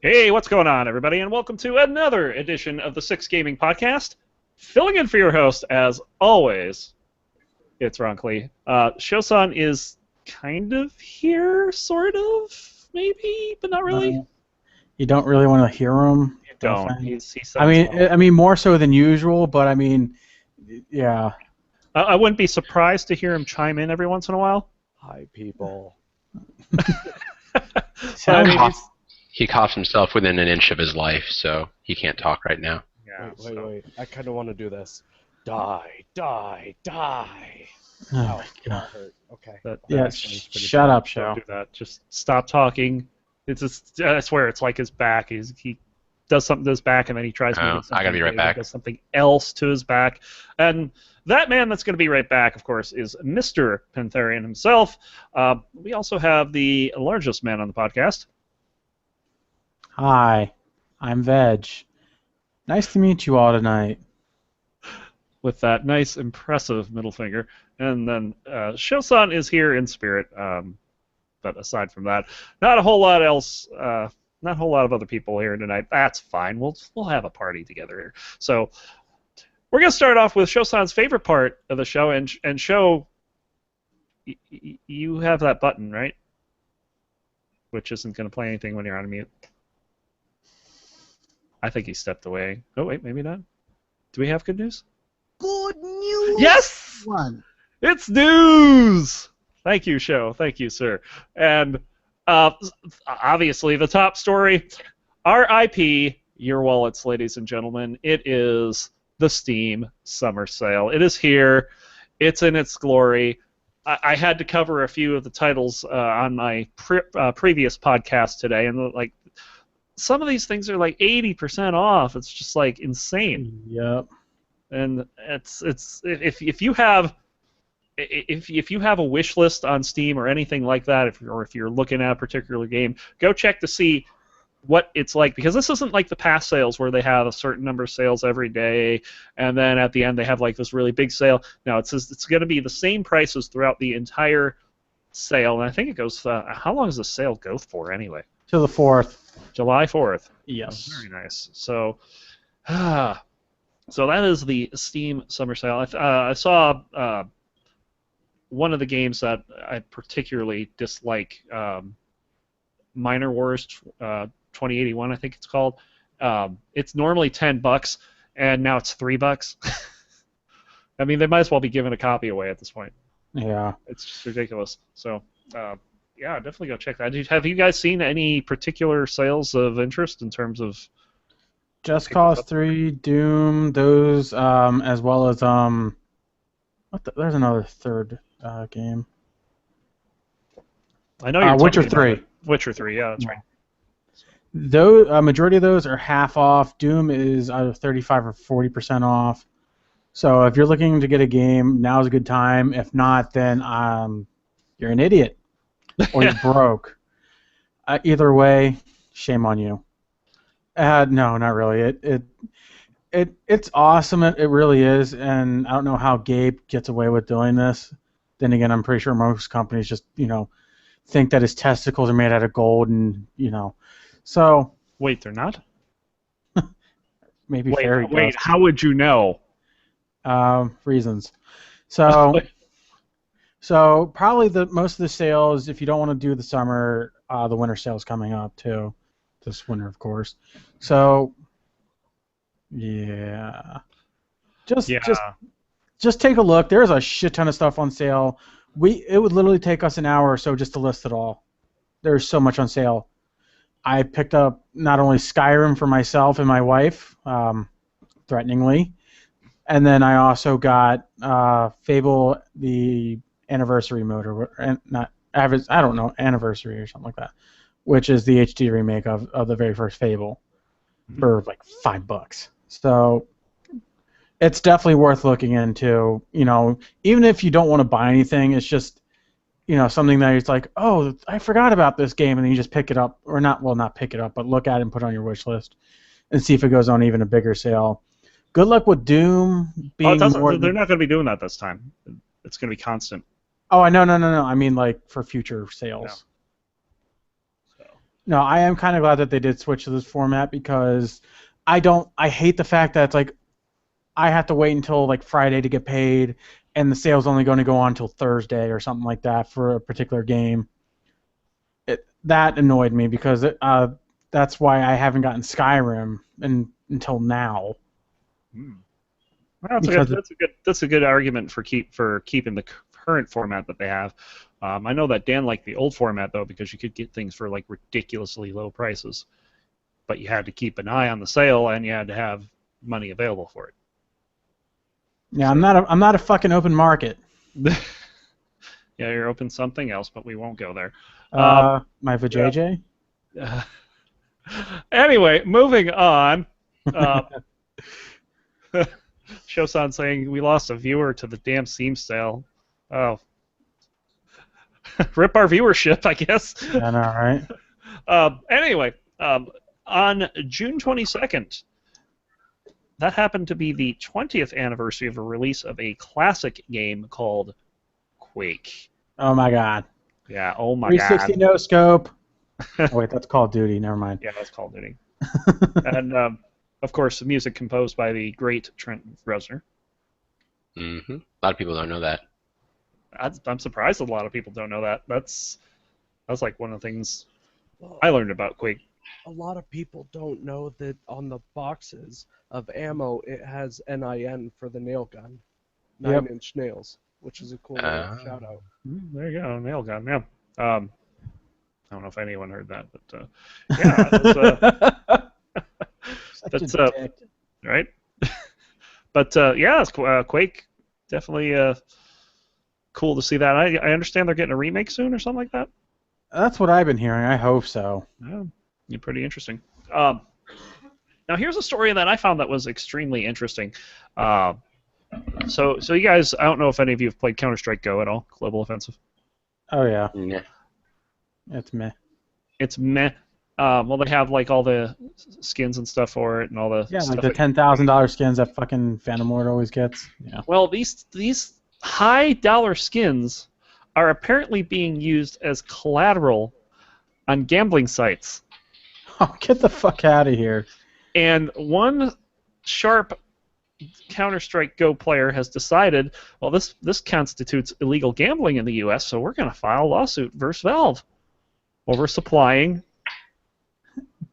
Hey, what's going on, everybody, and welcome to another edition of the Six Gaming Podcast. Filling in for your host, as always, it's Ron Klee. Shosan is kind of here, sort of, maybe, but not really. Uh, you don't really want to hear him. You No don't. offense. He I sounds mean, awful. I mean more so than usual, but I mean, yeah. I wouldn't be surprised to hear him chime in every once in a while. Hi, people. But I Sounds mean, he's, He coughs himself within an inch of his life, so he can't talk right now. yeah. Wait. I kind of want to do this. Die, die, die. oh Ow, my that God. hurt. Okay. That Yeah, sounds pretty shut bad. up, Don't show. do that. Just stop talking. It's just, I swear, it's like his back. He does something to his back, and then he tries to Oh, make it something I gotta be right big, back. does something else to his back. And that man that's going to be right back, of course, is Mr. Pantherian himself. We also have the largest man on the podcast. Hi, I'm Veg. Nice to meet you all tonight. With that nice, impressive middle finger. And then Shosan is here in spirit. But aside from that, not a whole lot else. Not a whole lot of other people here tonight. That's fine. We'll have a party together here. So we're gonna start off with Shosan's favorite part of the show, and Show. You have that button, right? Which isn't gonna play anything when you're on mute. I think he stepped away. Oh wait, maybe not. Do we have good news? Good news. Yes! One. It's news! Thank you, Show. Thank you, sir. And obviously, the top story, RIP, your wallets, ladies and gentlemen. It is the Steam Summer Sale. It is here. It's in its glory. I had to cover a few of the titles on my previous podcast today, and like some of these things are like 80% off. It's just like insane. Yep. And it's if you have a wish list on Steam or anything like that, if you're looking at a particular game, go check to see what it's like, because this isn't like the past sales where they have a certain number of sales every day and then at the end they have like this really big sale. No, it's going to be the same prices throughout the entire sale, and I think it goes. How long does the sale go for anyway? To the 4th. July 4th. Yes. Very nice. So, so that is the Steam Summer Sale. I saw one of the games that I particularly dislike, Minor Wars 2081, I think it's called. It's normally $10, and now it's $3. I mean, they might as well be giving a copy away at this point. Yeah. It's just ridiculous. So, yeah, definitely go check that. Have you guys seen any particular sales of interest in terms of? Just Cause 3, Doom, those, as well as there's another third game. I know you're Witcher talking about 3. Witcher 3, yeah, that's right. Those majority of those are half off. Doom is either 35 or 40% off. So if you're looking to get a game, now's a good time. If not, then you're an idiot or you're broke. Either way, shame on you. No, not really. It's awesome. It really is, and I don't know how Gabe gets away with doing this. Then again, I'm pretty sure most companies just think that his testicles are made out of gold, and so Wait, they're not? maybe Wait, fairy wait, dust. how would you know? Reasons. So probably most of the sales, if you don't want to do the summer, the winter sale's coming up too, this winter, of course. So yeah, just take a look. There's a shit ton of stuff on sale. It would literally take us an hour or so just to list it all. There's so much on sale. I picked up not only Skyrim for myself and my wife, threateningly, and then I also got Fable, the anniversary mode, or not average, I don't know, anniversary or something like that, which is the HD remake of the very first Fable for like $5. So it's definitely worth looking into. Even if you don't want to buy anything, it's just something that it's like, oh, I forgot about this game, and then you just pick it up, or not pick it up, but look at it and put it on your wish list, and see if it goes on even a bigger sale. Good luck with Doom being more. They're not going to be doing that this time. It's going to be constant. Oh, no. I mean, like for future sales. No, I am kind of glad that they did switch to this format because I hate the fact that it's like I have to wait until like Friday to get paid, and the sale's only going to go on until Thursday or something like that for a particular game. That annoyed me because that's why I haven't gotten Skyrim until now. Well, that's a good argument for keeping the current format that they have. I know that Dan liked the old format though because you could get things for like ridiculously low prices, but you had to keep an eye on the sale and you had to have money available for it. Yeah, I'm not a fucking open market. Yeah, you're open something else, but we won't go there. My vajayjay? Anyway, moving on. Shosan saying we lost a viewer to the damn Steam sale. Oh. Rip our viewership, I guess. I know, right? Anyway, on June 22nd, that happened to be the 20th anniversary of the release of a classic game called Quake. Oh my god. Yeah, oh my 360 god. no scope. Oh, wait, that's Call of Duty. Never mind. Yeah, that's Call of Duty. And, of course, the music composed by the great Trent Reznor. Mm-hmm. A lot of people don't know that. I'm surprised a lot of people don't know that. That's like one of the things I learned about Quake. A lot of people don't know that on the boxes of ammo it has NIN for the nail gun. 9-inch nails, which is a cool shout out. There you go, nail gun, yeah. I don't know if anyone heard that, but yeah, that's right. But yeah, Quake definitely cool to see that. I understand they're getting a remake soon or something like that. That's what I've been hearing. I hope so. Yeah, you're pretty interesting. Now here's a story that I found that was extremely interesting. So you guys, I don't know if any of you have played Counter-Strike Go at all, Global Offensive. Oh yeah. Yeah. It's meh. It's meh. Well, they have like all the skins and stuff for it, and all the like the $10,000 skins that fucking Phantom Lord always gets. Yeah. Well, these high dollar skins are apparently being used as collateral on gambling sites. Oh, get the fuck out of here! And one sharp Counter-Strike Go player has decided, well, this constitutes illegal gambling in the U.S., so we're going to file a lawsuit versus Valve over supplying.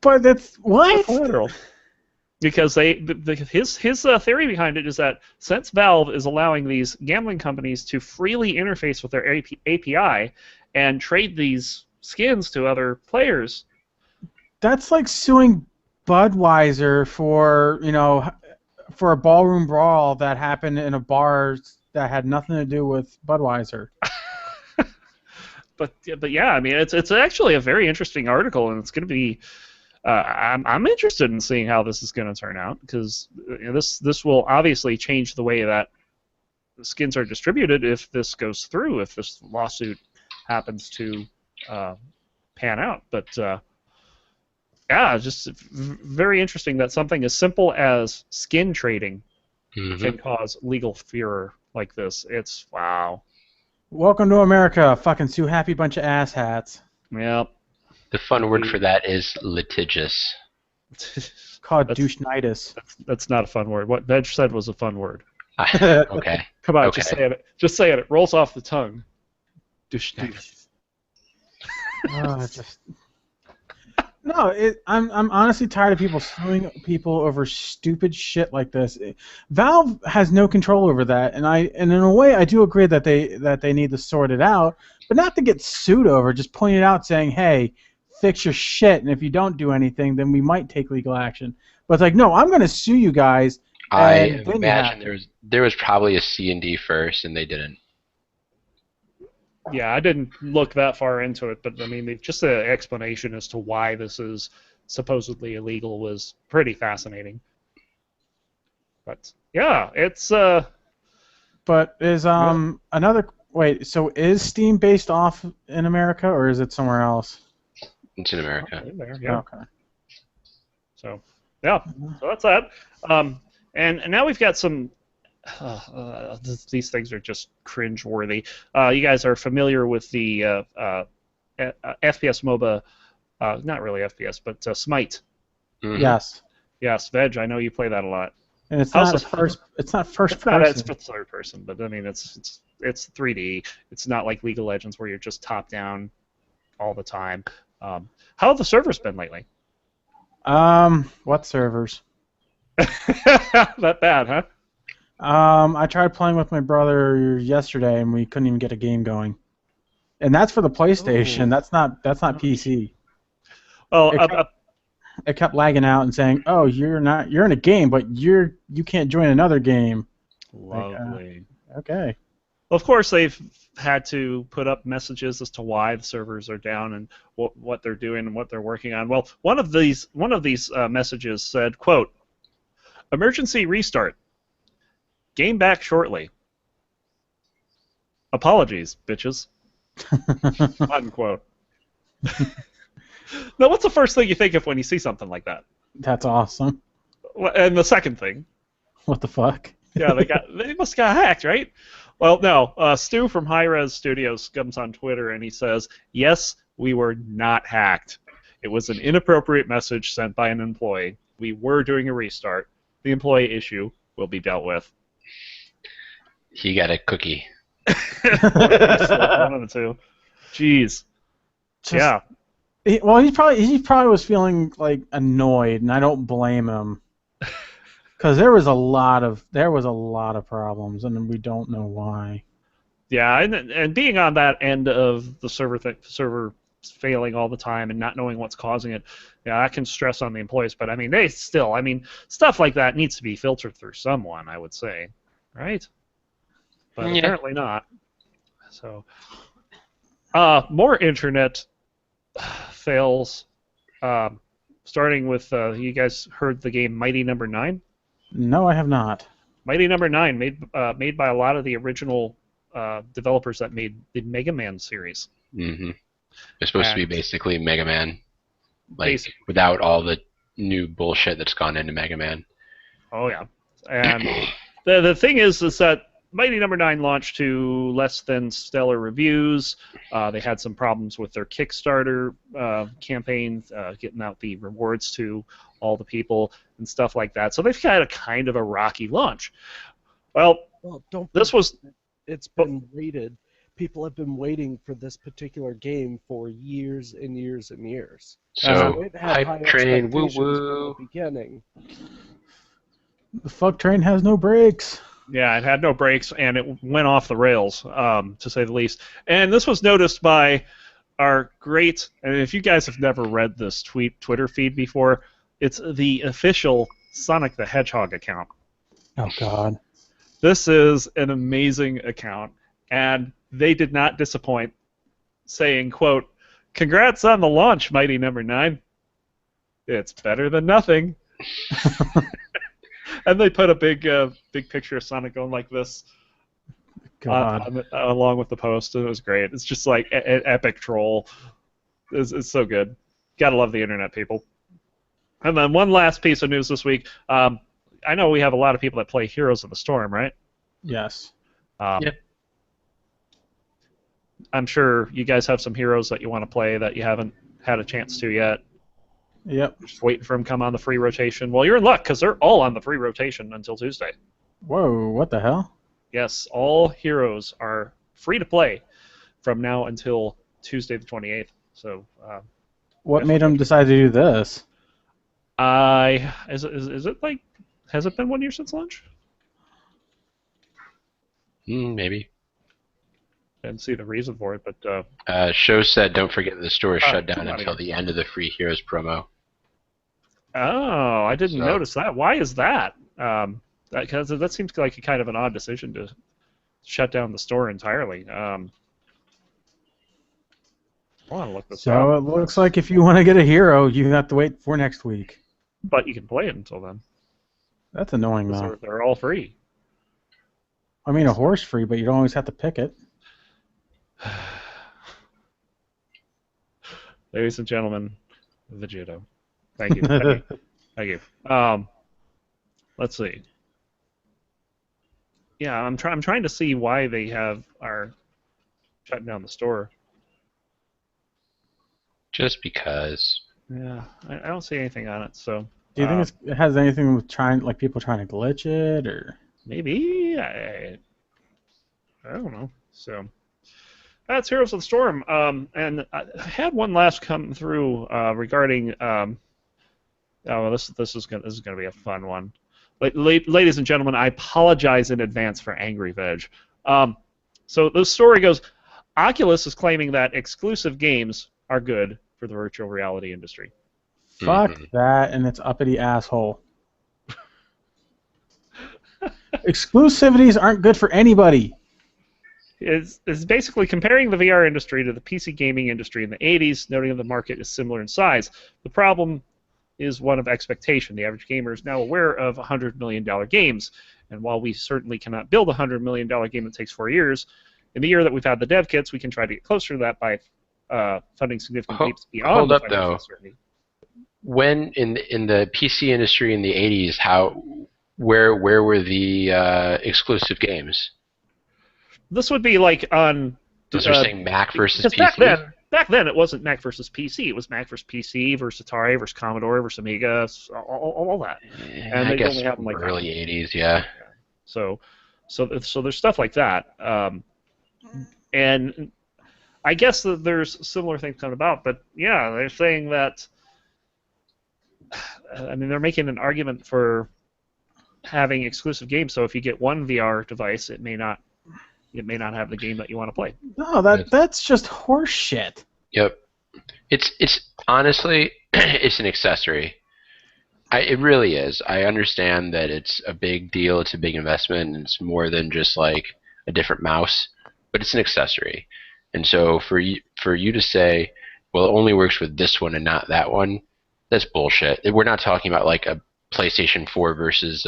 But that's what? Collateral. Because his theory behind it is that since Valve is allowing these gambling companies to freely interface with their API and trade these skins to other players, that's like suing Budweiser for for a ballroom brawl that happened in a bar that had nothing to do with Budweiser. But yeah, I mean it's actually a very interesting article, and it's going to be. I'm interested in seeing how this is going to turn out because this will obviously change the way that the skins are distributed if this goes through, if this lawsuit happens to pan out. But yeah, just very interesting that something as simple as skin trading can cause legal furor like this. It's wow. Welcome to America, fucking Sue Happy bunch of asshats. Yep. The fun word for that is litigious. Called douche-nitis. That's not a fun word. What Veg said was a fun word. Okay. Come on, Okay. just say it. Just say it. It rolls off the tongue. Douche-nitis. No, I'm honestly tired of people suing people over stupid shit like this. Valve has no control over that, and in a way I do agree that they need to sort it out, but not to get sued over. Just point it out, saying, "Hey, fix your shit, and if you don't do anything, then we might take legal action." But it's like, no, I'm going to sue you guys. I imagine there was probably a C&D first, and they didn't. Yeah, I didn't look that far into it, but I mean, just the explanation as to why this is supposedly illegal was pretty fascinating. But yeah, it's But is another wait? So is Steam based off in America or is it somewhere else? It's in America. in there, yeah. Okay. So yeah, so that's that. And now we've got some. These things are just cringe-worthy. You guys are familiar with the FPS MOBA not really FPS, but Smite. Mhm. Yes. Yes, Veg. I know you play that a lot. And it's How's not the- first. It's not first It's not. It's person. third person, but I mean, it's 3D. It's not like League of Legends where you're just top down all the time. How have the servers been lately? What servers? That bad, huh? I tried playing with my brother yesterday, and we couldn't even get a game going. And that's for the PlayStation. Ooh. That's not PC. Well, It kept lagging out and saying, "Oh, you're in a game, but you can't join another game." lovely. Okay. Of course, they've had to put up messages as to why the servers are down and what they're doing and what they're working on. Well, one of these messages said, "Quote: Emergency restart. Game back shortly. Apologies, bitches." Unquote. Now, what's the first thing you think of when you see something like that? That's awesome. And the second thing, What the fuck? yeah, they must have got hacked, right? Well, no. Stu from High Res Studios comes on Twitter and he says, "Yes, we were not hacked. It was an inappropriate message sent by an employee. We were doing a restart. The employee issue will be dealt with." He got a cookie. One of the two. Jeez. Just- Yeah. Well, he probably was feeling like annoyed, and I don't blame him. Because there was a lot of problems, and we don't know why. Yeah, and being on that end of the server failing all the time and not knowing what's causing it, yeah, that can stress on the employees. But I mean, stuff like that needs to be filtered through someone, I would say, right? But Yeah. apparently not. So, more internet fails. Starting with you guys heard the game Mighty Number 9? No, I have not. Mighty Number 9 made by a lot of the original developers that made the Mega Man series. Mm-hmm. It's supposed to be And- basically Mega Man, like Basic- without all the new bullshit that's gone into Mega Man. Oh yeah, and the thing is that Mighty Number 9 launched to less than stellar reviews. They had some problems with their Kickstarter campaign, getting out the rewards to all the people and stuff like that. So they've had a kind of a rocky launch. Well, Well, don't. this was It's been waited. People have been waiting for this particular game for years and years and years. So It had high hype train, woo expectations from woo. the beginning. The fuck train has no brakes. Yeah, it had no brakes, and it went off the rails, to say the least. And this was noticed by our great, and if you guys have never read this Twitter feed before, it's the official Sonic the Hedgehog account. Oh God. This is an amazing account, and they did not disappoint, saying, quote, "Congrats on the launch, Mighty Number 9. It's better than nothing." And they put a big picture of Sonic going like this God. along with the post, and it was great. It's just like an epic troll. It's so good. Gotta love the internet, people. And then one last piece of news this week. I know we have a lot of people that play Heroes of the Storm, right? Yes. Yep. I'm sure you guys have some heroes that you want to play that you haven't had a chance to yet. Yep. Just waiting for them to come on the free rotation. Well, you're in luck because they're all on the free rotation until Tuesday. Whoa. What the hell? Yes, all heroes are free to play from now until Tuesday the 28th. So, What made them decide to do this? is it like, has it been 1 year since launch? Maybe. I didn't see the reason for it, but Show said, don't forget that the store is shut come down on until again. the end of the Free Heroes promo. oh, I didn't So- notice that. Why is that? Because that seems like a kind of an odd decision to shut down the store entirely. I want to look this So up, it looks like if you want to get a hero, you have to wait for next week. but you can play it until then. That's annoying, 'Cause though. they're all free. I mean, a horse free, but you don't always have to pick it. Ladies and gentlemen, Vegito. Thank you. Thank you. Let's see. Yeah, I'm trying to see why they are shutting down the store. Just because. Yeah, I don't see anything on it. So Do you think it has anything with people trying to glitch it, or? maybe I don't know. So that's Heroes of the Storm. And I had one last come through regarding. This is gonna be a fun one. Ladies and gentlemen, I apologize in advance for Angry Veg. So the story goes, Oculus is claiming that exclusive games are good for the virtual reality industry. Fuck that and its uppity asshole. Exclusivities aren't good for anybody. Is basically comparing the VR industry to the PC gaming industry in the 80s, noting that the market is similar in size. The problem is one of expectation. The average gamer is now aware of $100 million games, and while we certainly cannot build a $100 million game that takes 4 years, in the year that we've had the dev kits, we can try to get closer to that by funding significant leaps beyond hold the up, financial though. certainty. When in the PC industry in the 80s, where were the exclusive games? This would be like on. Those are saying Mac versus PC. Back then, it wasn't Mac versus PC. It was Mac versus PC versus Atari versus Commodore versus Amiga, all that. And I they guess only have them like early that. 80s, yeah. So there's stuff like that, and I guess that there's similar things coming about. But yeah, they're saying that. I mean, they're making an argument for having exclusive games. So if you get one VR device, it may not have the game that you want to play. No, that's just horse shit. Yep. It's honestly it's an accessory. It really is. I understand that it's a big deal, it's a big investment, and it's more than just like a different mouse, but it's an accessory. And so for you to say, well, it only works with this one and not that one, that's bullshit. We're not talking about like a PlayStation 4 versus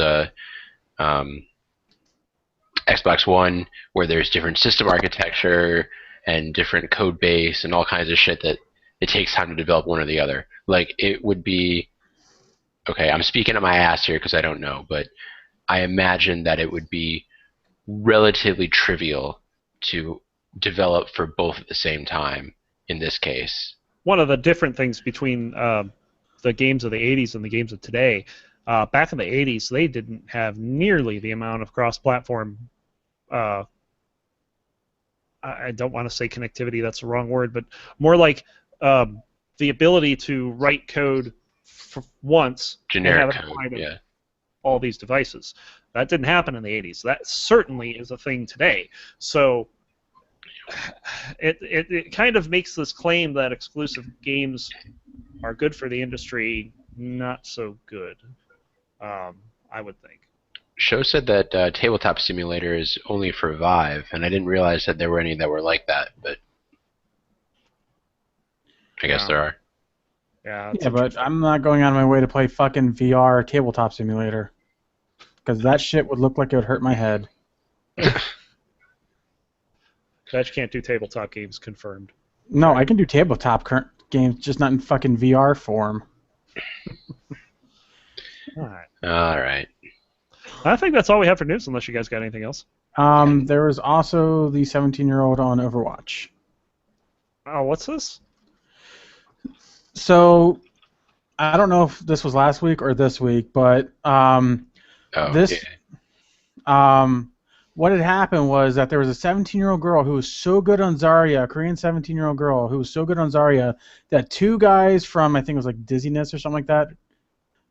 Xbox One, where there's different system architecture and different code base and all kinds of shit that it takes time to develop one or the other. Like, it would be... Okay, I'm speaking on my ass here because I don't know, but I imagine that it would be relatively trivial to develop for both at the same time in this case. One of the different things between the games of the 80s and the games of today, back in the 80s, they didn't have nearly the amount of cross-platform. I don't want to say connectivity, that's the wrong word, but more like the ability to write code once generic and have it code, yeah. All these devices. That didn't happen in the 80s. That certainly is a thing today. So it kind of makes this claim that exclusive games are good for the industry not so good, I would think. Show said that Tabletop Simulator is only for Vive, and I didn't realize that there were any that were like that, but I guess there are. Yeah, but I'm not going out of my way to play fucking VR Tabletop Simulator, because that shit would look like it would hurt my head. That you can't do tabletop games, confirmed. No, I can do tabletop games, just not in fucking VR form. All right. All right. I think that's all we have for news, unless you guys got anything else. There was also the 17-year-old on Overwatch. Oh, what's this? So, I don't know if this was last week or this week, but what had happened was that there was a 17-year-old girl who was so good on Zarya, a Korean 17-year-old girl who was so good on Zarya, that two guys from, I think it was like Dizziness or something like that,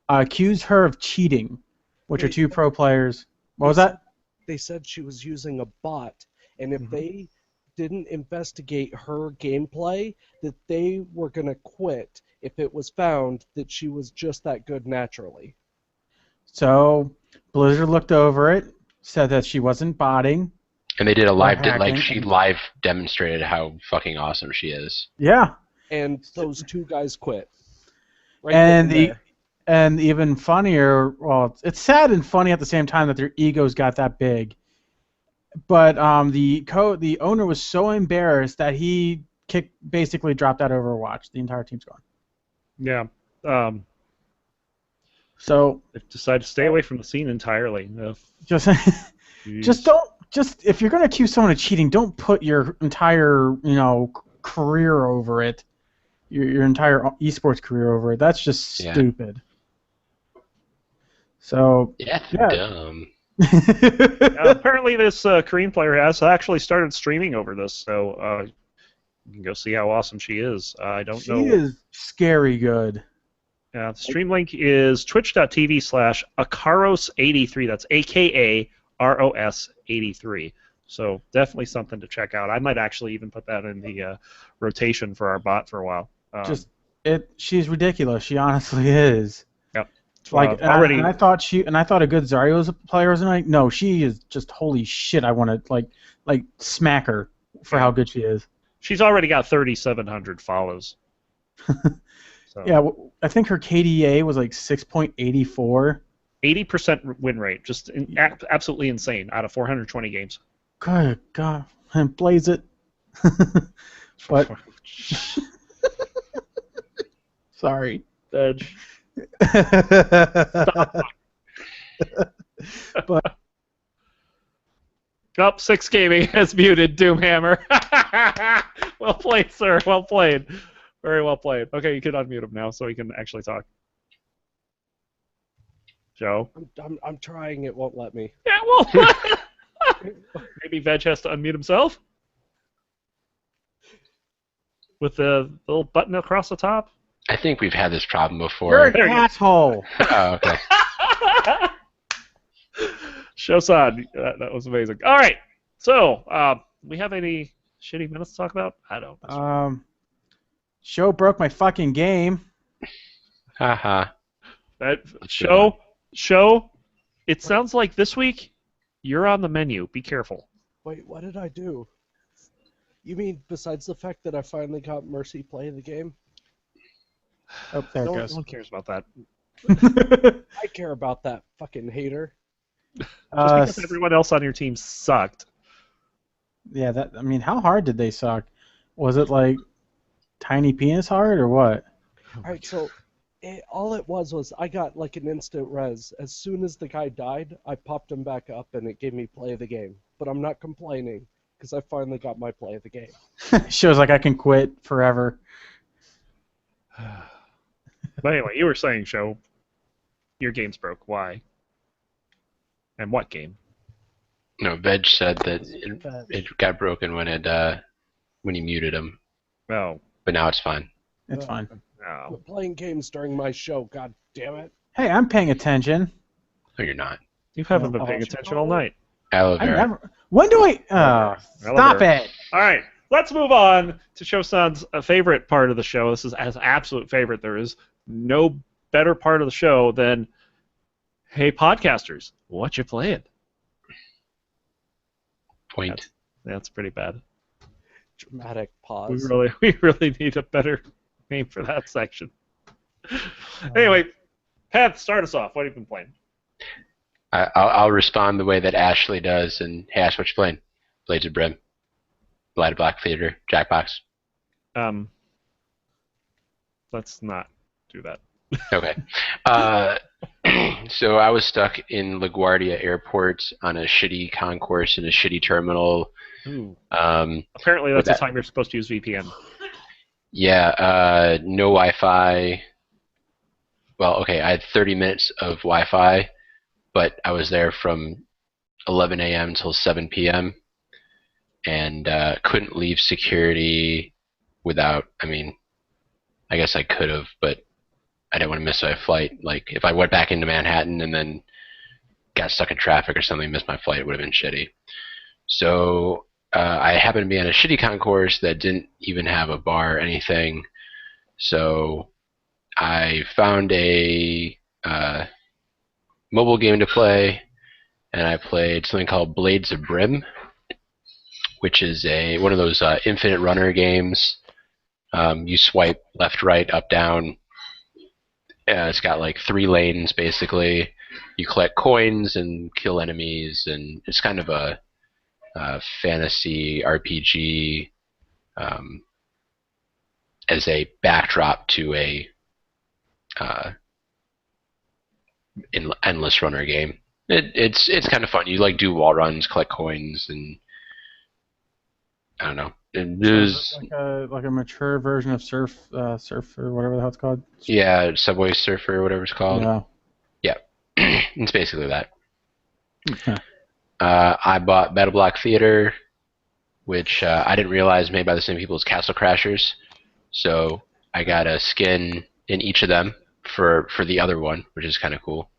accused her of cheating, which are two pro players. What was that? They said she was using a bot, and if they didn't investigate her gameplay, that they were going to quit if it was found that she was just that good naturally. So Blizzard looked over it, said that she wasn't botting. And they did a live, hacking. she live demonstrated how fucking awesome she is. Yeah. And those two guys quit. And even funnier, well, it's sad and funny at the same time that their egos got that big. But the owner was so embarrassed that he basically dropped out of Overwatch. The entire team's gone. Yeah. So they've decided to stay away from the scene entirely. Just if you're going to accuse someone of cheating, don't put your entire career over it. your entire esports career over it. That's just Yeah. stupid. So Yeah, Yeah. dumb. Apparently, this Korean player has actually started streaming over this, so you can go see how awesome she is. I don't she know. is scary good. The stream link is twitch.tv/Akaros83. That's AKAROS 83. So definitely something to check out. I might actually even put that in the rotation for our bot for a while. She's ridiculous. She honestly is. Yep. Like already. I thought a good Zarya player was like, no, she is just holy shit. I want to like smack her for how good she is. She's already got 3,700 follows. So. Yeah, I think her KDA was like 6.84. 80% win rate, just absolutely insane out of 420 games. Good God, and blaze it. But sorry. Edge. But Up 6 Gaming has muted Doomhammer. Well played, sir. Well played. Very well played. Okay, you can unmute him now so he can actually talk. Joe? I'm trying. It won't let me. Yeah, well, maybe Veg has to unmute himself? With the little button across the top? I think we've had this problem you're before. an asshole. Oh, okay. Shosan, that was amazing. All right, so we have any shitty minutes to talk about? I don't. Show broke my fucking game. Haha. Show. It sounds like this week you're on the menu. Be careful. Wait, what did I do? You mean besides the fact that I finally got Mercy play the game? Oh, there it No goes. one cares about that. I care about that fucking hater. Just because everyone else on your team sucked. Yeah, I mean, how hard did they suck? Was it like tiny penis hard or what? Alright, so all it was I got like an instant res. As soon as the guy died, I popped him back up and it gave me play of the game. But I'm not complaining because I finally got my play of the game. Shows like I can quit forever. But anyway, you were saying, Show, your game's broke. Why? And what game? No, Veg said that it got broken when he muted him, Oh, but now it's fine. It's fine. I'm no. playing games during my show, god damn it. Hey, I'm paying attention. No, you're not. You haven't been Oh, paying sure. attention all night. Aloe I vera. never. When do I? Stop it! All right, let's move on to Shosan's favorite part of the show. This is his absolute favorite. There is no better part of the show than, hey, podcasters, what you playing? Point. That's pretty bad. Dramatic pause. We really need a better name for that section. Anyway, Pat, start us off. What have you been playing? I'll respond the way that Ashley does. And hey, Ash, what you playing? Blades of Brim, Light of Black Theater, Jackbox. Let's not do that. Okay. So I was stuck in LaGuardia Airport on a shitty concourse in a shitty terminal. Ooh. Um, Apparently, that's the that- time you're supposed to use VPN. yeah, no Wi-Fi. Well, okay, I had 30 minutes of Wi-Fi, but I was there from 11 a.m. till 7 p.m. and couldn't leave security without. I mean, I guess I could have, but I didn't want to miss my flight. Like, if I went back into Manhattan and then got stuck in traffic or something, missed my flight, it would have been shitty. So I happened to be on a shitty concourse that didn't even have a bar or anything. So I found a mobile game to play, and I played something called Blades of Brim, which is one of those infinite runner games. You swipe left, right, up, down. It's got like 3 lanes basically. You collect coins and kill enemies, and it's kind of a fantasy RPG as a backdrop to a endless runner game. It's kind of fun. You like do wall runs, collect coins, and I don't know. And So is there's it like a mature version of Surf or whatever the hell it's called? yeah, Subway Surfer, whatever it's called. Yeah. Yeah, it's basically that. Okay. I bought Battle Block Theater, which I didn't realize made by the same people as Castle Crashers. So I got a skin in each of them for the other one, which is kind of cool.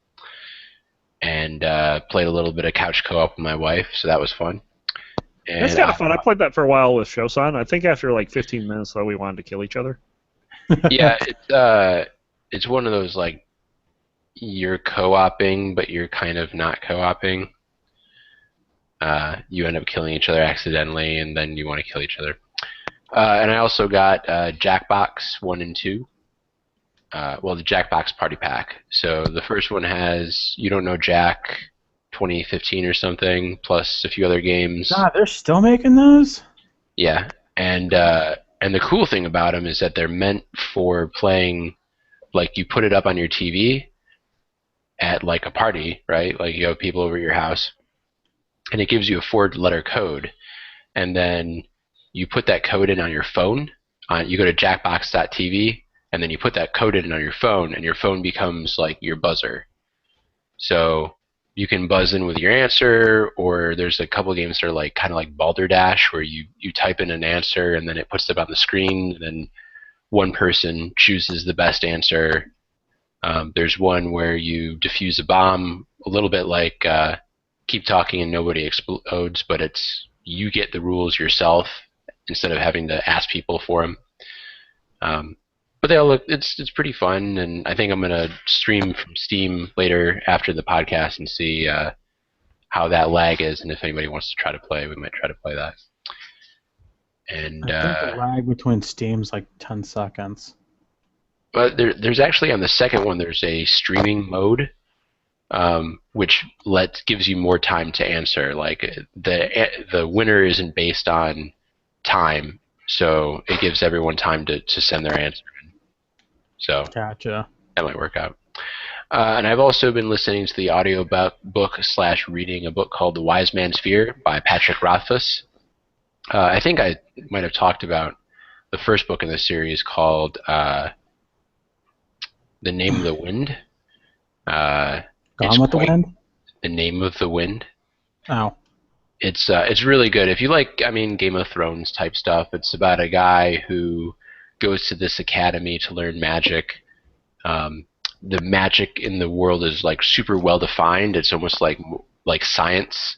And played a little bit of couch co-op with my wife, so that was fun. And That's kind of fun. I played that for a while with Shosan. I think after like 15 minutes, though, we wanted to kill each other. yeah, it's one of those like you're co-oping, but you're kind of not co-oping. You end up killing each other accidentally, and then you want to kill each other. And I also got Jackbox 1 and 2. Well, the Jackbox Party Pack. So the first one has You Don't Know Jack 2015 or something, plus a few other games. God, they're still making those? Yeah, and the cool thing about them is that they're meant for playing, like you put it up on your TV at like a party, right? Like you have people over at your house, and it gives you a 4-letter code, and then you put that code in on your phone. You go to jackbox.tv, and then you put that code in on your phone, and your phone becomes like your buzzer. So you can buzz in with your answer, or there's a couple games that are like kind of like Balderdash, where you type in an answer and then it puts it on the screen, and then one person chooses the best answer. There's one where you defuse a bomb, a little bit like Keep Talking and Nobody Explodes, but it's you get the rules yourself instead of having to ask people for them. But they all look, it's pretty fun, and I think I'm going to stream from Steam later after the podcast and see how that lag is, and if anybody wants to try to play, we might try to play that. And I think the lag between Steam's like 10 seconds. but there's actually on the second one there's a streaming mode, which gives you more time to answer. Like the winner isn't based on time, so it gives everyone time to send their answer in. So Gotcha. that might work out. And I've also been listening to the audio book / reading a book called The Wise Man's Fear by Patrick Rothfuss. I think I might have talked about the first book in the series called The Name of the Wind. Gone with the Wind? The Name of the Wind. Oh. It's really good. If you like, Game of Thrones type stuff, it's about a guy who goes to this academy to learn magic. The magic in the world is like super well defined. It's almost like science.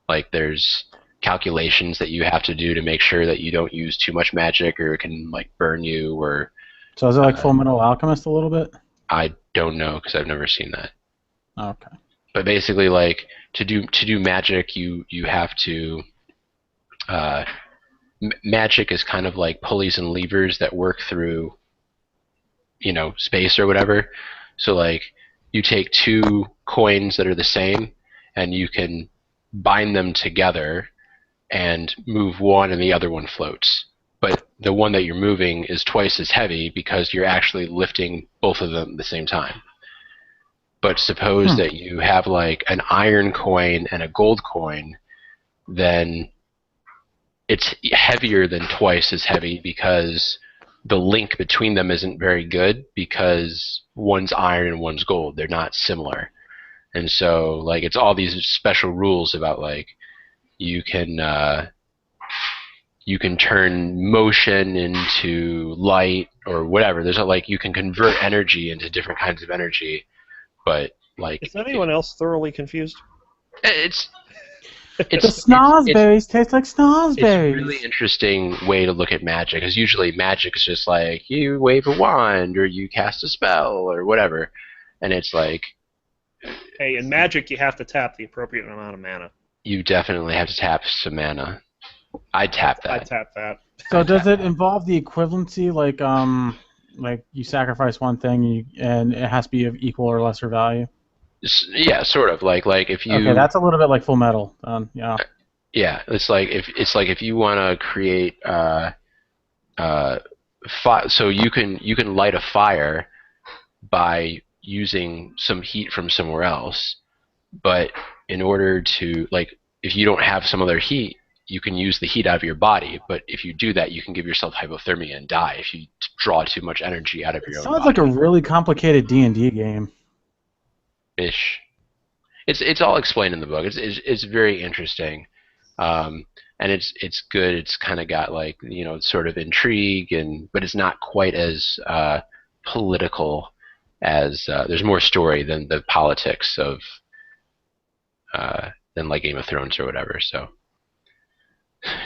Like there's calculations that you have to do to make sure that you don't use too much magic or it can like burn you or. So is it like Full Metal Alchemist a little bit? I don't know because I've never seen that. Okay. But basically, like to do magic, you have to. Magic is kind of like pulleys and levers that work through, space or whatever. So like you take 2 coins that are the same, and you can bind them together and move one, and the other one floats. But the one that you're moving is twice as heavy because you're actually lifting both of them at the same time. But suppose that you have like an iron coin and a gold coin, then it's heavier than twice as heavy because the link between them isn't very good because one's iron and one's gold. They're not similar. And so like it's all these special rules about like you can turn motion into light or whatever. There's like you can convert energy into different kinds of energy. But like, Is anyone else thoroughly confused? It's The snozberries taste like it's snozberries. a really interesting way to look at magic. Because usually magic is just like you wave a wand or you cast a spell or whatever, and it's like. Hey, in Magic you have to tap the appropriate amount of mana. You definitely have to tap some mana. I'd tap that. I tap that. So does it involve the equivalency, like you sacrifice one thing and it has to be of equal or lesser value? Yeah, sort of. Like if you. Okay, that's a little bit like Full Metal. Yeah. Yeah, it's like if you want to create so you can light a fire by using some heat from somewhere else, but in order to like if you don't have some other heat, you can use the heat out of your body, but if you do that, you can give yourself hypothermia and die if you draw too much energy out of It your own sounds body. like a really complicated D&D game. Ish. It's all explained in the book. It's very interesting, and it's good. It's kind of got like sort of intrigue but it's not quite as political as there's more story than the politics of than like Game of Thrones or whatever. So,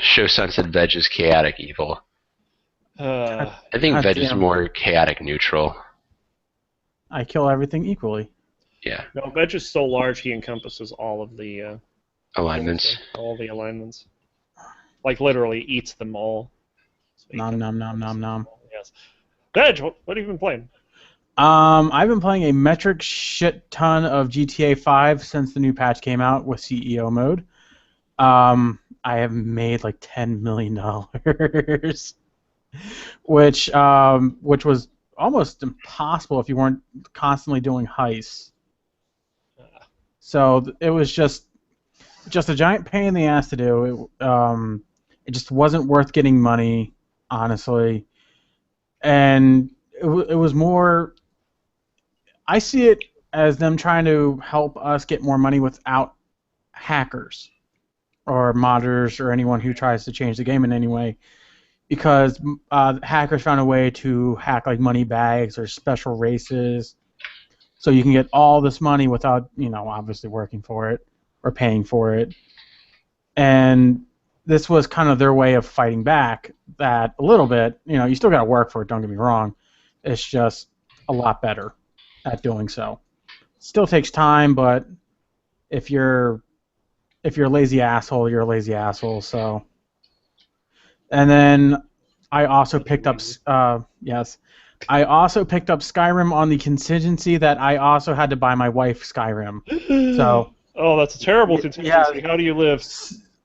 show Sunset Veg is chaotic evil. I think God Veg is damn. more chaotic neutral. I kill everything equally. Yeah, No, Veg is so large he encompasses all of the alignments. all the alignments. Like literally eats them all. So he Nom can- nom nom nom nom. Yes. Veg, what have you been playing? I've been playing a metric shit ton of GTA 5 since the new patch came out with CEO mode. I have made like $10 million, which was almost impossible if you weren't constantly doing heists. So it was just a giant pain in the ass to do. It just wasn't worth getting money, honestly, and it was more. I see it as them trying to help us get more money without hackers or modders or anyone who tries to change the game in any way, because hackers found a way to hack like money bags or special races, so you can get all this money without obviously working for it or paying for it. And this was kind of their way of fighting back that a little bit. You still got to work for it, don't get me wrong. It's just a lot better at doing so. Still takes time, but if you're a lazy asshole, you're a lazy asshole. So, and then I also picked up I also picked up Skyrim on the contingency that I also had to buy my wife Skyrim. So, Oh, that's a terrible Yeah. contingency. How do you live?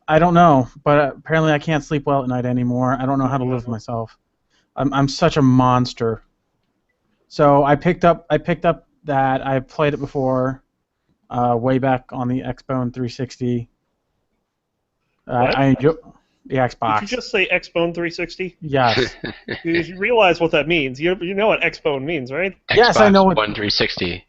I don't know, but apparently I can't sleep well at night anymore. I don't know how to live with myself. I'm such a monster. So I picked up that. I played it before, way back on the Xbone 360. What? I enjoy the Xbox. Did you just say Xbone 360? Yes. You realize what that means. You know what Xbone means, right? Yes, I know Xbox what- One 360.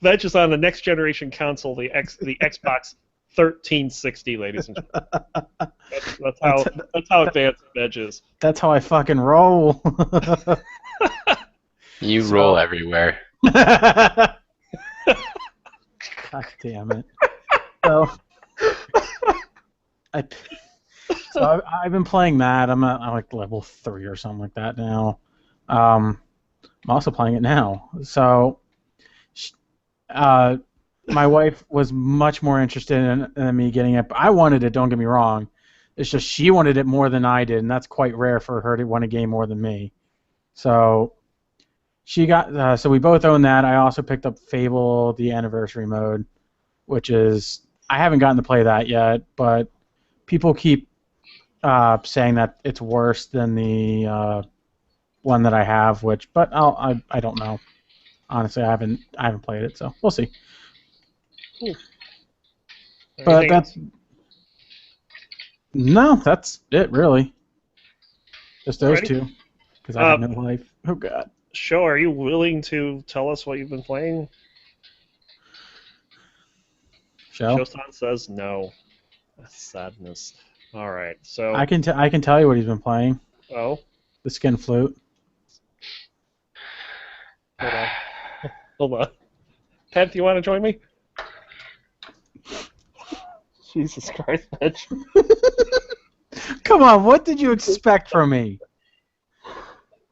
Veg is on the next generation console, the Xbox 1360, ladies and gentlemen. That's how advanced Veg is. That's how I fucking roll. You roll everywhere. God damn it. So, I've been playing that. I'm like level 3 or something like that now. I'm also playing it now. So, my wife was much more interested in me getting it. But I wanted it, don't get me wrong. It's just she wanted it more than I did, and that's quite rare for her to want a game more than me. So she got. So we both own that. I also picked up Fable, the anniversary mode, which is I haven't gotten to play that yet, but people keep saying that it's worse than the one that I have. But I don't know. Honestly, I haven't played it, so we'll see. But that's it really. Just those Alrighty. two, because I have no life. Oh God. Show, are you willing to tell us what you've been playing? Shell. Shosan says no. That's sadness. All right, so I can tell you what he's been playing. oh, The Skin Flute. hold on, hold on. Pet, do you want to join me? Jesus Christ, bitch. Come on, what did you expect from me?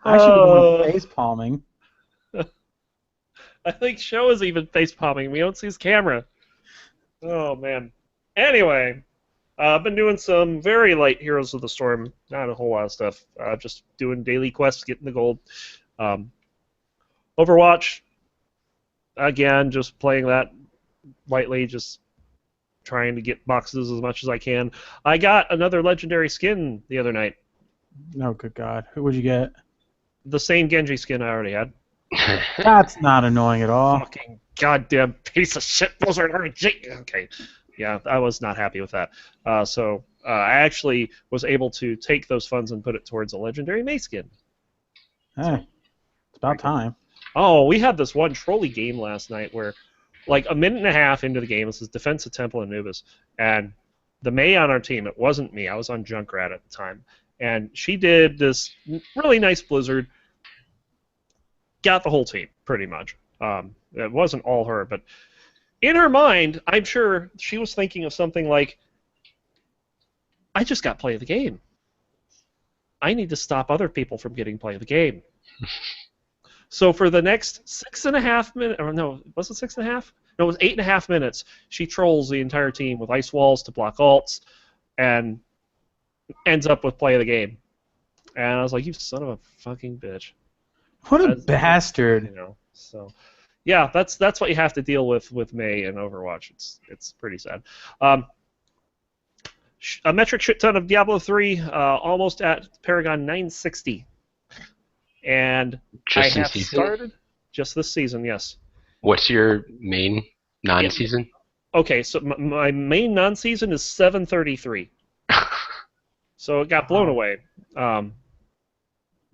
I should have been face palming. I think Show is even face palming. We don't see his camera. Oh man. Anyway, I've been doing some very light Heroes of the Storm. Not a whole lot of stuff. Just doing daily quests, getting the gold. Overwatch. Again, just playing that lightly, just trying to get boxes as much as I can. I got another legendary skin the other night. No, good God. Who would you get? The same Genji skin I already had. That's not annoying at all. Fucking goddamn piece of shit. Those are RNG. Okay. Yeah, I was not happy with that. So I actually was able to take those funds and put it towards a legendary May skin. Hey, it's about time. Oh, we had this one trolley game last night where, like, a minute and a half into the game, this is Defense of Temple Anubis, and the May on our team, it wasn't me, I was on Junkrat at the time, and she did this really nice blizzard, got the whole team, pretty much. It wasn't all her, but in her mind, I'm sure she was thinking of something like, I just got play of the game. I need to stop other people from getting play of the game. So for the next 6.5 minutes, or no, was it 6.5? No, it was 8.5 minutes. She trolls the entire team with ice walls to block alts, and ends up with play of the game. And I was like, "You son of a fucking bitch!" What a bastard! You know. So, yeah, that's what you have to deal with May and Overwatch. It's pretty sad. A metric shit ton of Diablo 3, almost at Paragon 960. And Just I in have season? started just this season, yes. What's your main non-season? Okay, so my main non-season is 733. So it got blown away.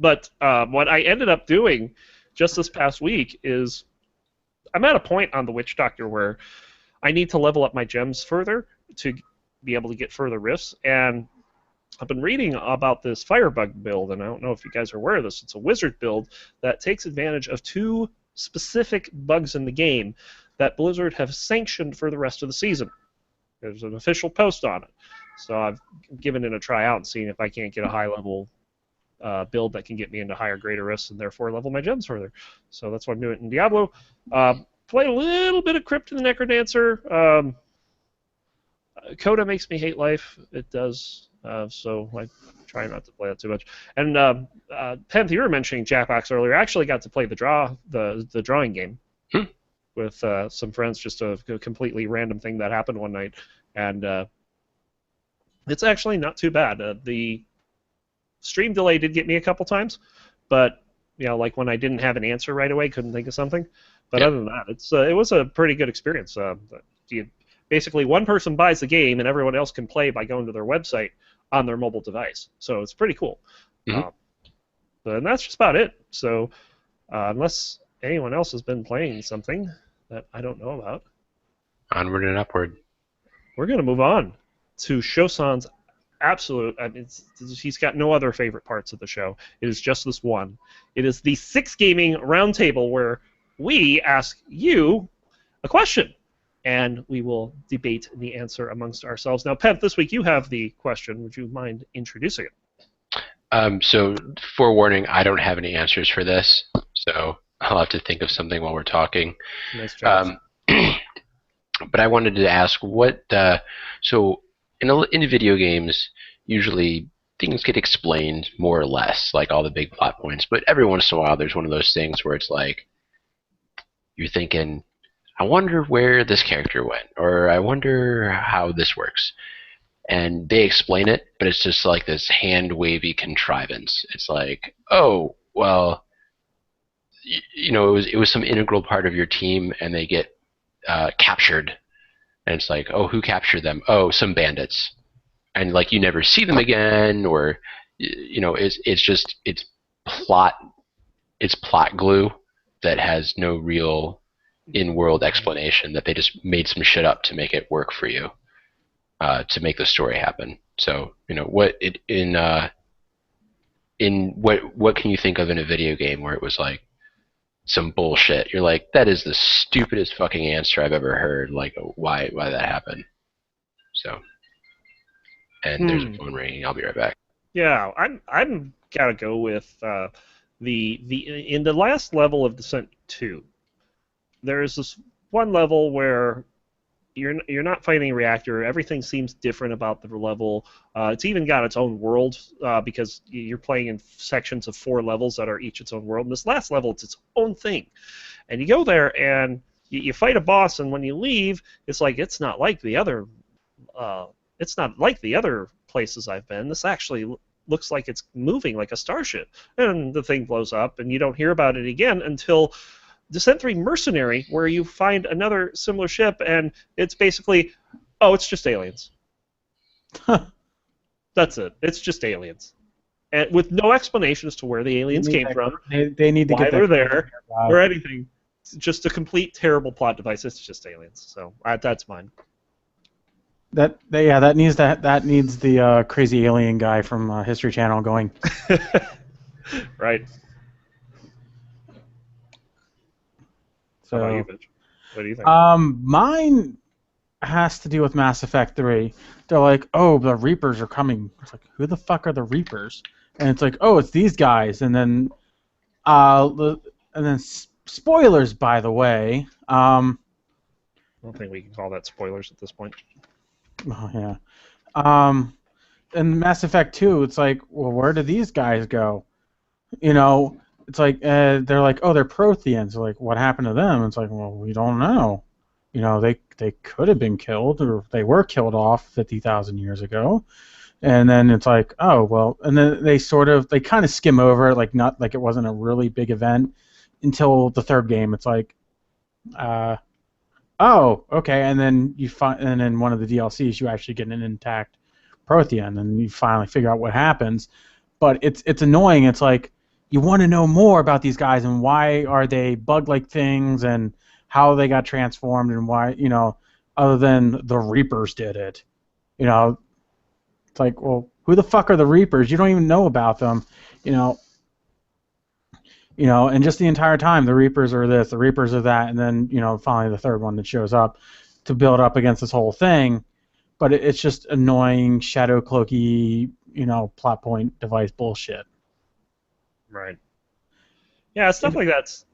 But what I ended up doing just this past week is I'm at a point on the Witch Doctor where I need to level up my gems further to be able to get further rifts, and I've been reading about this Firebug build, and I don't know if you guys are aware of this. It's a wizard build that takes advantage of 2 specific bugs in the game that Blizzard have sanctioned for the rest of the season. There's an official post on it. So I've given it a try out and seen if I can't get a high-level build that can get me into higher, greater risks and therefore level my gems further. So that's what I'm doing in Diablo. Played a little bit of Crypt of the Necrodancer. Coda makes me hate life. It does. So I try not to play that too much. And Penth, you were mentioning Jackbox earlier. I actually got to play the drawing game with some friends. Just a completely random thing that happened one night, and it's actually not too bad. The stream delay did get me a couple times, but like when I didn't have an answer right away, couldn't think of something. But other than that, it was a pretty good experience. Basically, one person buys the game, and everyone else can play by going to their website on their mobile device. So it's pretty cool. Mm-hmm. And that's just about it. So unless anyone else has been playing something that I don't know about, Onward and upward. we're going to move on to Shosan's absolute. I mean, he's got no other favorite parts of the show. It is just this one. It is the Six Gaming Roundtable, where we ask you a question, and we will debate the answer amongst ourselves. Now, Penth, this week you have the question. Would you mind introducing it? So, forewarning, I don't have any answers for this, so I'll have to think of something while we're talking. Nice job. But I wanted to ask so in video games, usually things get explained more or less, like all the big plot points, but every once in a while there's one of those things where it's like, you're thinking, I wonder where this character went, or I wonder how this works. And they explain it, but it's just like this hand-wavy contrivance. It's like, oh, well, it was some integral part of your team, and they get captured. And it's like, oh, who captured them? Oh, some bandits. And like you never see them again, or it's plot glue that has no real in-world explanation, that they just made some shit up to make it work for you, to make the story happen. So what can you think of in a video game where it was like some bullshit? You're like, that is the stupidest fucking answer I've ever heard. Like, why that happened? So, and there's a phone ringing. I'll be right back. Yeah, I'm gotta go with in the last level of Descent 2. There's this one level where you're not fighting a reactor. Everything seems different about the level. It's even got its own world because you're playing in sections of 4 levels that are each its own world. And this last level, it's its own thing. And you go there and you fight a boss, and when you leave, it's like it's not like the other. It's not like the other places I've been. This actually looks like it's moving like a starship. And the thing blows up, and you don't hear about it again until Descent 3 Mercenary, where you find another similar ship, and it's basically, Oh, it's just aliens. That's it. It's just aliens, and with no explanation as to where the aliens came from, They need to why get they're that there, or anything. It's just a complete terrible plot device. It's just aliens. So that's mine. That needs the crazy alien guy from History Channel going. Right. So, How about you, Mitch? What do you think? mine has to do with Mass Effect 3. They're like, oh, the Reapers are coming. It's like, who the fuck are the Reapers? And it's like, oh, it's these guys. And then, spoilers, by the way. I don't think we can call that spoilers at this point. Oh yeah. In Mass Effect 2, it's like, well, where do these guys go? It's like they're like, oh, they're Protheans. They're like, what happened to them? It's like, well, we don't know. They could have been killed, or they were killed off 50,000 years ago. And then it's like, oh, well, and then they kind of skim over it, like not like it wasn't a really big event until the third game. It's like, oh, okay, and then and in one of the DLCs you actually get an intact Prothean, and you finally figure out what happens. But it's annoying. It's like you want to know more about these guys and why are they bug-like things and how they got transformed and why, other than the Reapers did it. It's like, well, who the fuck are the Reapers? You don't even know about them. And just the entire time, the Reapers are this, the Reapers are that, and then, finally the third one that shows up to build up against this whole thing. But it's just annoying, shadow cloaky, plot point device bullshit. Right. Yeah, stuff like that's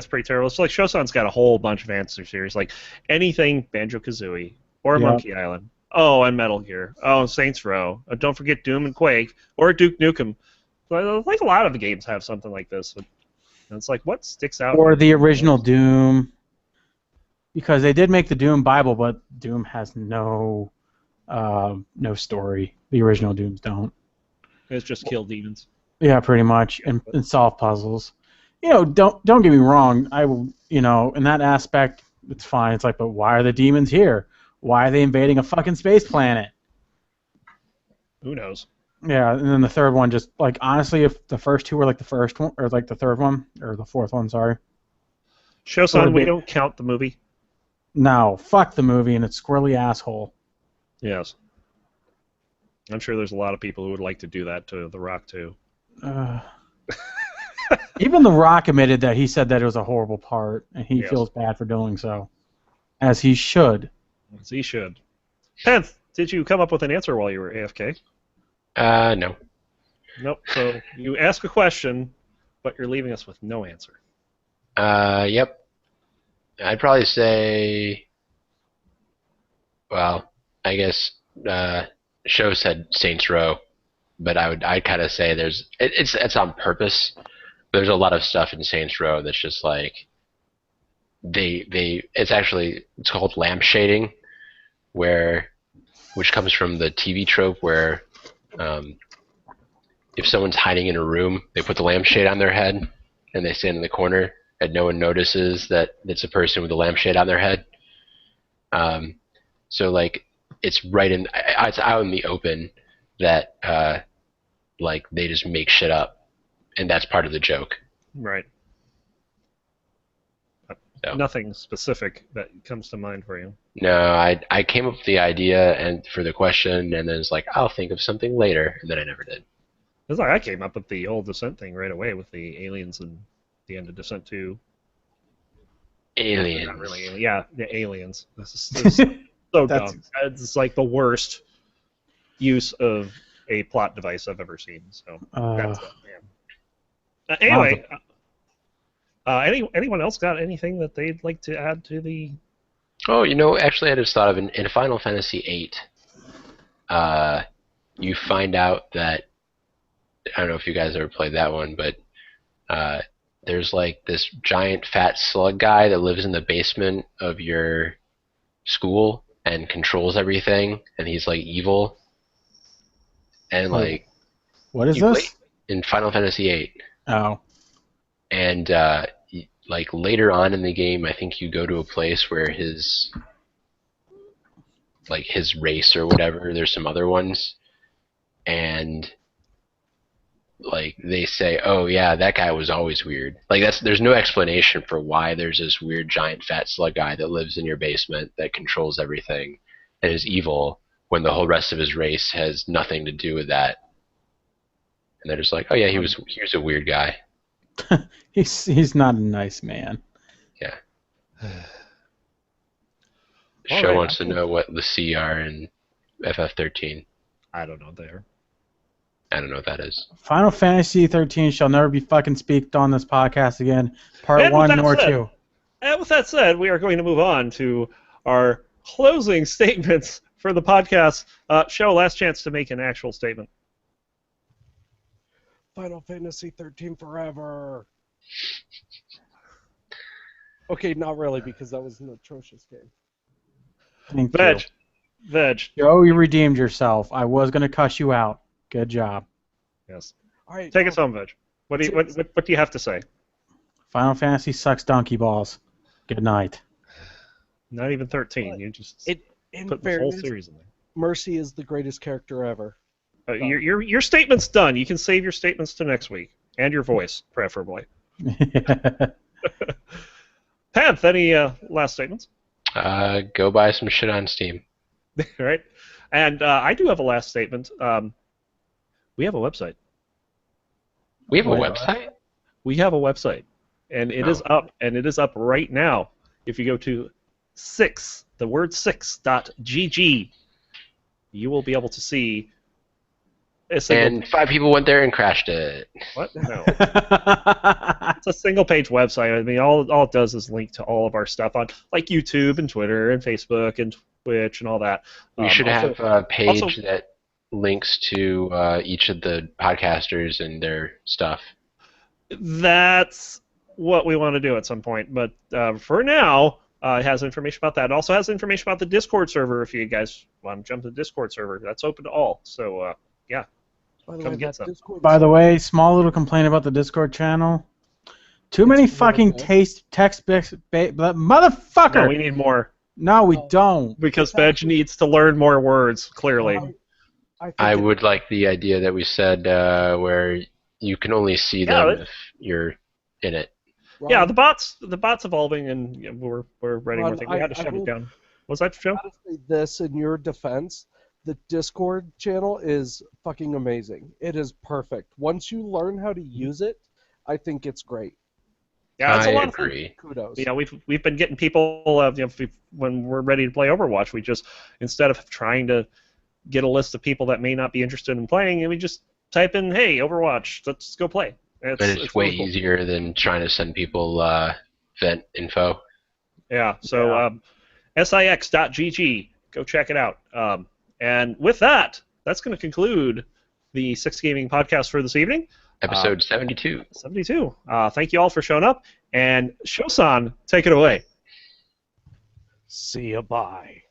pretty terrible. It's like Shosan's got a whole bunch of answer series, like anything Banjo-Kazooie or Monkey Island. Oh, and Metal Gear. Oh, Saints Row. Don't forget Doom and Quake or Duke Nukem. Like a lot of the games have something like this. And it's like, what sticks out? Or the original Doom, because they did make the Doom Bible, but Doom has no story. The original Dooms don't. It's just kill demons. Yeah, pretty much, and solve puzzles. Don't get me wrong. I will, in that aspect, it's fine. It's like, but why are the demons here? Why are they invading a fucking space planet? Who knows? Yeah, and then the third one, just like honestly, if the first two were like the first one, or like the third one, or the fourth one, sorry. Shosan, we don't count the movie. No, fuck the movie and its squirrely asshole. Yes. I'm sure there's a lot of people who would like to do that to The Rock too. Even The Rock admitted that he said that it was a horrible part, and he feels bad for doing so, as he should. As he should. Penth, did you come up with an answer while you were AFK? No. Nope. So you ask a question, but you're leaving us with no answer. Yep. I'd probably say, well, I guess Show said Saints Row, but I'd kind of say it's on purpose. There's a lot of stuff in Saints Row that's just like it's called lamp shading, which comes from the TV trope where if someone's hiding in a room, they put the lampshade on their head and they stand in the corner and no one notices that it's a person with a lampshade on their head. So like it's out in the open that like they just make shit up, and that's part of the joke. Right. So. Nothing specific that comes to mind for you. No, I came up with the idea and for the question, and then it's like I'll think of something later, and then I never did. It's like I came up with the old Descent thing right away with the aliens and the end of Descent 2. Aliens. Not really, yeah, the aliens. This is so dumb. It's like the worst use of a plot device I've ever seen. So that's it, man. Anyway, anyone else got anything that they'd like to add to the? Oh, actually, I just thought of in Final Fantasy VIII, you find out that I don't know if you guys ever played that one, but there's like this giant fat slug guy that lives in the basement of your school and controls everything, and he's like evil. And like, what is this? In Final Fantasy VIII. Oh. And like later on in the game, I think you go to a place where his like his race or whatever. There's some other ones, and like they say, oh yeah, that guy was always weird. Like there's no explanation for why there's this weird giant fat slug guy that lives in your basement that controls everything and is evil when the whole rest of his race has nothing to do with that. And they're just like, oh yeah, he was a weird guy. He's not a nice man. Yeah. The All show right, wants to know what the C are in FF13. I don't know there. I don't know what that is. Final Fantasy 13 shall never be fucking speaked on this podcast again. Part And with 1 that nor said- 2. And with that said, we are going to move on to our closing statements for the podcast. Show, last chance to make an actual statement. Final Fantasy 13 forever. Okay, not really, because that was an atrocious game. Thank Veg. Veg. you. Joe, you redeemed yourself. I was going to cuss you out. Good job. Yes. All right, Take us home, Veg. What do you have to say? Final Fantasy sucks donkey balls. Good night. Not even 13. You just In put the whole fairness, series in there. Mercy is the greatest character ever. Your statement's done. You can save your statements to next week, and your voice, preferably. Panth, any last statements? Go buy some shit on Steam. Right. And I do have a last statement. We have a website. We have a Wait, website? We have a website, and it is up, and it is up right now. If you go to the word 6.gg, you will be able to see a single. And 5 people went there and crashed it. What? No. It's a single-page website. I mean, all it does is link to all of our stuff on, like YouTube and Twitter and Facebook and Twitch and all that. We should also- have a page also- that links to each of the podcasters and their stuff. That's what we want to do at some point. But for now, it has information about that. It also has information about the Discord server if you guys want to jump to the Discord server. That's open to all. So, yeah. By the Come way, get that some. Discord By the way, small little complaint about the Discord channel. Too many really fucking good. text-based motherfucker. No, we need more No, we don't. because It's Veg actually- needs to learn more words, clearly. I would like the idea that we said where you can only see Yeah, them if you're in it. Yeah, the bot's evolving, and we're writing more Ron, things. We had to I shut it will- down. Was that Joe? Honestly, this in your defense, the Discord channel is fucking amazing. It is perfect. Once you learn how to use it, I think it's great. Yeah, it's a I lot of fun. agree. Kudos. You know, we've been getting people. When we're ready to play Overwatch, we just, instead of trying to get a list of people that may not be interested in playing, and we just type in, "Hey, Overwatch, let's go play." But it's way really cool. easier than trying to send people vent info. Yeah. So six.gg, go check it out. And with that, that's going to conclude the Six Gaming Podcast for this evening. Episode 72. 72. Thank you all for showing up, and Shosan, take it away. See ya, bye.